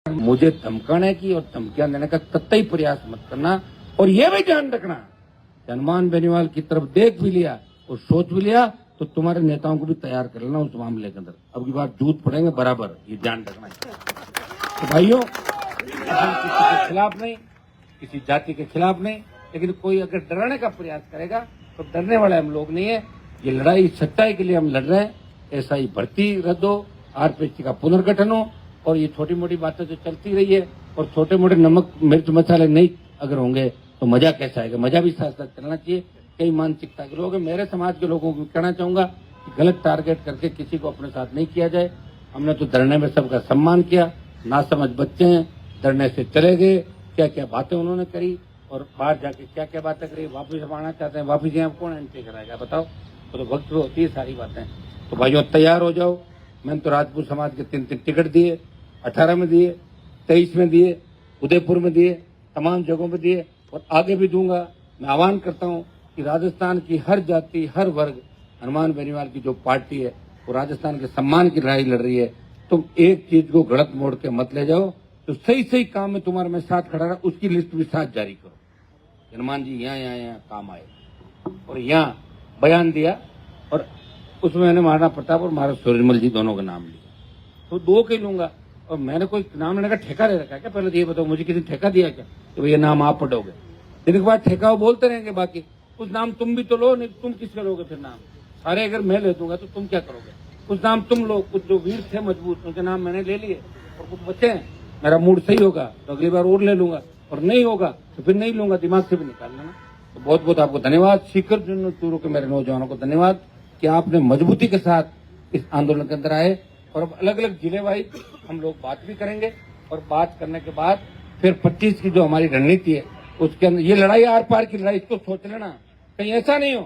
मुझे धमकाने की और धमकियां देने का कतई प्रयास मत करना। और यह भी ध्यान रखना, हनुमान बेनीवाल की तरफ देख भी लिया और सोच भी लिया तो तुम्हारे नेताओं को भी तैयार कर लेना उस मामले के अंदर। अब की बार जूत पड़ेंगे बराबर, ये ध्यान रखना। तो भाइयों, हम किसी के खिलाफ नहीं, किसी जाति के खिलाफ नहीं, लेकिन कोई अगर डराने का प्रयास करेगा तो डरने वाले हम लोग नहीं है। ये लड़ाई सच्चाई के लिए हम लड़ रहे हैं। SI भर्ती रद्द हो, RPSC का पुनर्गठन हो, और ये छोटी मोटी बातें जो चलती रही है और छोटे मोटे नमक मिर्च मसाले नहीं अगर होंगे तो मजा कैसा आएगा। मजा भी साथ साथ चलना चाहिए। कई मानसिकता के लोग हैं, मेरे समाज के लोगों को कहना चाहूंगा कि गलत टारगेट करके किसी को अपने साथ नहीं किया जाए। हमने तो धरने में सबका सम्मान किया। ना समझ बच्चे हैं, धरने से चले गए, क्या क्या बातें उन्होंने करी और बाहर जाके क्या क्या बातें करी, वापिस हम आना चाहते हैं, वापिस यहाँ कौन एंट्री कराएगा बताओ। तो वक्त होती है सारी बातें। तो भाइयों तैयार हो जाओ। मैंने तो राजपूत समाज के 3 टिकट दिए, 18 में दिए, 23 में दिए, उदयपुर में दिए, तमाम जगहों में दिए और आगे भी दूंगा। मैं आह्वान करता हूं कि राजस्थान की हर जाति हर वर्ग, हनुमान बेनीवाल की जो पार्टी है वो राजस्थान के सम्मान की लड़ाई लड़ रही है। तुम एक चीज को गलत मोड़ के मत ले जाओ। तो सही सही काम में तुम्हारे मैं साथ खड़ा रहा, उसकी लिस्ट भी साथ जारी करो। हनुमान जी यहाँ काम आए और यहाँ बयान दिया और उसमें मैंने महाराणा प्रताप और महाराज सूर्यमल जी दोनों का नाम लिया, तो 2 के लूंगा। और मैंने कोई नाम लेने का ठेका ले रखा है क्या? पहले तो ये बताओ, मुझे किसी ठेका दिया क्या कि ये नाम आप पढ़ोगे? दिन के बाद ठेका बोलते रहेंगे, बाकी कुछ नाम तुम भी तो लो, नहीं तुम किसका लोगे फिर नाम? सारे अगर मैं ले दूंगा तो तुम क्या करोगे? कुछ नाम तुम लो, कुछ जो वीर थे मजबूत उनके नाम मैंने ले लिए और कुछ बचे हैं। मेरा मूड सही होगा तो अगली बार और ले लूंगा, और नहीं होगा तो फिर नहीं लूंगा, दिमाग से भी निकाल लेना। तो बहुत बहुत आपको धन्यवाद। सीकर चूरू के मेरे नौजवानों को धन्यवाद कि आपने मजबूती के साथ इस आंदोलन के अंदर आए। और अब अलग अलग जिले वाइज हम लोग बात भी करेंगे और बात करने के बाद फिर 25 की जो हमारी रणनीति है उसके अंदर ये लड़ाई आर पार की लड़ाई, इसको सोच लेना। कहीं ऐसा नहीं हो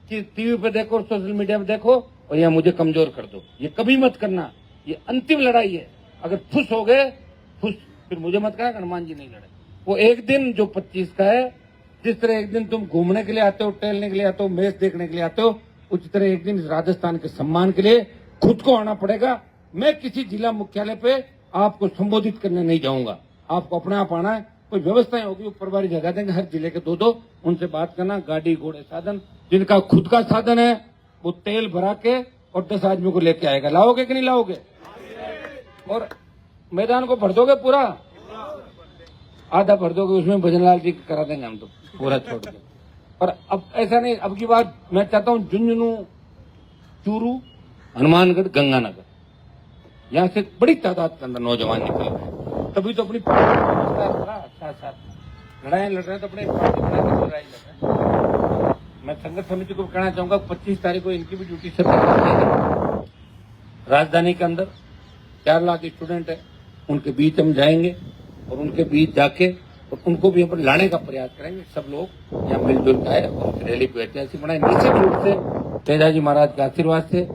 कि टीवी पे देखो और सोशल मीडिया पे देखो और यहाँ मुझे कमजोर कर दो, ये कभी मत करना। ये अंतिम लड़ाई है। अगर खुश हो गए खुश, फिर मुझे मत कहना हनुमान जी नहीं लड़े। वो एक दिन जो 25 का है, जिस तरह एक दिन तुम घूमने के लिए आते हो, टहलने के लिए आते हो, मैच देखने के लिए आते हो, उसी तरह एक दिन राजस्थान के सम्मान के लिए खुद को आना पड़ेगा। मैं किसी जिला मुख्यालय पे आपको संबोधित करने नहीं जाऊंगा, आपको अपने आप आना है। कोई व्यवस्थाएं होगी, ऊपर बारी जगह देंगे, हर जिले के 2-2, उनसे बात करना। गाड़ी घोड़े साधन, जिनका खुद का साधन है वो तेल भरा के और 10 आदमी को लेके आएगा। लाओगे कि नहीं लाओगे? और मैदान को भर दोगे पूरा? आधा भर दोगे, उसमें भजनलाल जी करा देंगे हम तो पूरा छोड़ के। और अब ऐसा नहीं, अब की बात मैं चाहता हूँ झुंझुनू, चूरू, हनुमानगढ़, गंगानगर, यहाँ से बड़ी तादाद के अंदर नौजवान निकल रहे। तभी तो अपनी पार्टी साथ साथ लड़ाई लड़ रहे हैं, तो अपने पार्टी बना के लड़ाई लड़ रहे हैं। मैं संगठन समिति को कहना चाहूंगा 25 तारीख को इनकी भी ड्यूटी से राजधानी के अंदर 4 लाख स्टूडेंट है, उनके बीच हम जाएंगे और उनके बीच जाके और उनको भी हम लाने का प्रयास करेंगे। सब लोग यहाँ मिलजुल आए और रैली को ऐतिहासिक बनाए। निश्चित रूप से तेजाजी महाराज के आशीर्वाद से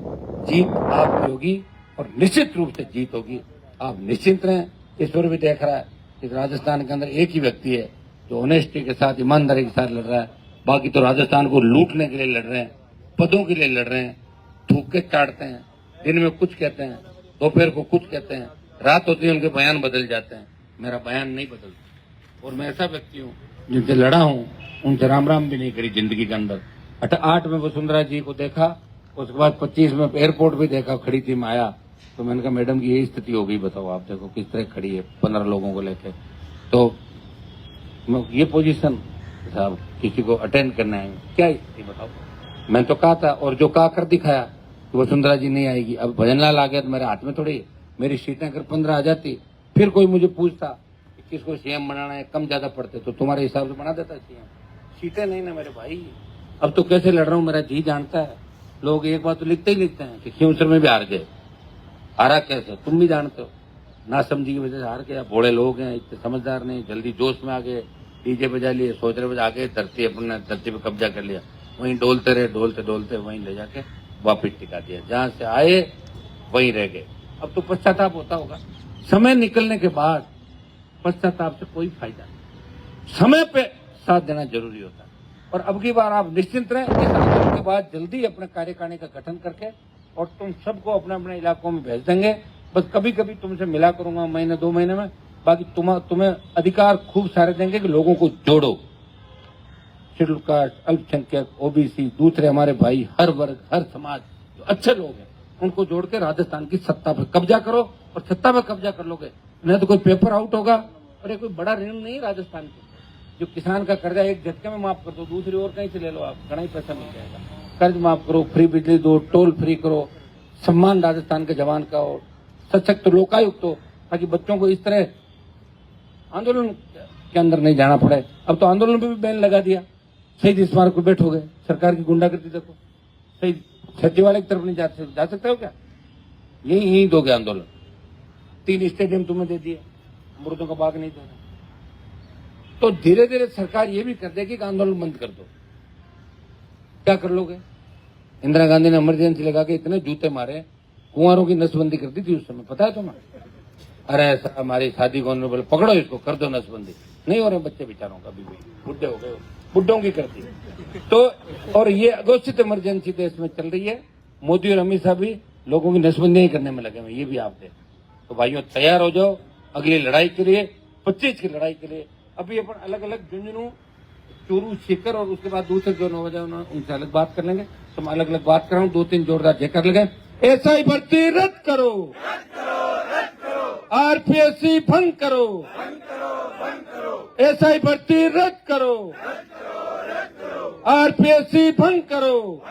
जीत आपकी होगी और निश्चित रूप से जीत होगी। आप निश्चिंत रहें। ईश्वर भी देख रहा है कि राजस्थान के अंदर एक ही व्यक्ति है जो ऑनेस्टी के साथ, ईमानदारी के साथ लड़ रहा है। बाकी तो राजस्थान को लूटने के लिए लड़ रहे हैं, पदों के लिए लड़ रहे हैं, थूके चाटते हैं, दिन में कुछ कहते हैं, दोपहर को कुछ कहते हैं, रात होती है उनके बयान बदल जाते हैं। मेरा बयान नहीं बदलता और मैं ऐसा व्यक्ति हूँ जिनसे लड़ा हूँ, उनसे राम राम भी नहीं करी जिंदगी के अंदर। 8 में वसुंधरा जी को देखा, उसके बाद 25 में एयरपोर्ट भी देखा, खड़ी थी मैं आया तो मैंने कहा मैडम की यही स्थिति हो गई, बताओ आप देखो किस तरह खड़ी है 15 लोगों को लेके। तो ये पोजीशन साहब किसी को अटेंड करना है, क्या स्थिति बताओ। मैं तो कहा था और जो कहा कर दिखाया कि वसुंधरा जी नहीं आएगी। अब भजनलाल आ गया तो मेरे हाथ में थोड़ी, मेरी सीटें अगर 15 आ जाती फिर कोई मुझे पूछता कि किसको सीएम बनाना है, कम ज्यादा पड़ते तो तुम्हारे हिसाब से बना देता सीएम। सीटें नहीं ना मेरे भाई। अब तो कैसे लड़ रहा हूँ मेरा जी जानता है। लोग एक बात तो लिखते ही लिखते हैं कि खिंवसर में भी हार गए। हारा कैसे तुम भी जानते हो, ना समझी की वजह से हार गया। बूढ़े लोग हैं, इतने समझदार नहीं, जल्दी जोश में आ गए, डीजे बजा लिए, सोच रहे बजे आ गए, धरती पे कब्जा कर लिया। वहीं डोलते रहे, डोलते डोलते वहीं ले जाके वापिस टिका दिया। जहां से आए वहीं रह गए। अब तो पश्चाताप होता होगा। समय निकलने के बाद पश्चाताप से कोई फायदा नहीं, समय पे साथ देना जरूरी होता है। और अब की बार आप निश्चिंत रहें, इस आंदोलन के बाद जल्दी अपने कार्यकारिणी का गठन करके और तुम सबको अपने अपने इलाकों में भेज देंगे। बस कभी कभी तुमसे मिला करूंगा महीने 2 महीने में, बाकी तुम्हें अधिकार खूब सारे देंगे कि लोगों को जोड़ो, शेड्यूल कास्ट, अल्पसंख्यक, ओबीसी, दूसरे हमारे भाई, हर वर्ग, हर समाज जो अच्छे लोग हैं उनको जोड़ के राजस्थान की सत्ता पर कब्जा करो, और सत्ता पर कब्जा कर लोगे नहीं तो कोई पेपर आउट होगा। और ये कोई बड़ा ऋण नहीं राजस्थान के, जो किसान का कर्जा एक झटके में माफ कर दो, दूसरी ओर कहीं से ले लो, आप घना ही पैसा मिल जाएगा। कर्ज माफ करो, फ्री बिजली दो, टोल फ्री करो, सम्मान राजस्थान के जवान का हो, सशक्त लोकायुक्त हो, ताकि बच्चों को इस तरह आंदोलन के अंदर नहीं जाना पड़े। अब तो आंदोलन पे भी बैन लगा दिया, शहीद स्मारक पर बैठोगे, सरकार की गुंडागर्दी देखो, शहीद सचिवालय की तरफ नहीं जा सकते हो क्या? यही दोगे आंदोलन। 3 स्टेडियम तुम्हें दे दिए, मुर्दों का बाग नहीं देना। तो धीरे धीरे सरकार ये भी कर देगी कि आंदोलन बंद कर दो। क्या कर लोगे? इंदिरा गांधी ने इमरजेंसी लगा के इतने जूते मारे, कुंवारों की नसबंदी कर दी थी उस समय, पता है तुम्हें? अरे ऐसा हमारी शादी को बोले पकड़ो इसको, कर दो नसबंदी। नहीं हो रहे बच्चे बेचारों का, भी बुढ़े हो गए, बुढ़ों की करती। तो और ये अघोषित इमरजेंसी देश में चल रही है, मोदी और अमित शाह भी लोगों की नसबंदी नहीं करने में लगे हुए, ये भी आप देख। तो भाइयों तैयार हो जाओ अगली लड़ाई के लिए, 25 की लड़ाई के लिए। अभी अपन अलग अलग झुंझुनू, चूरू, सीकर और उसके बाद दूसरे जो नौजवान उनसे अलग बात कर लेंगे। तो मैं अलग अलग बात कर रहा हूँ, 2-3 जोरदार जय कर लगे। एसआई भर्ती रद्द करो, आरपीएससी भंग करो, एसआई भर्ती रद्द करो, आरपीएससी भंग करो।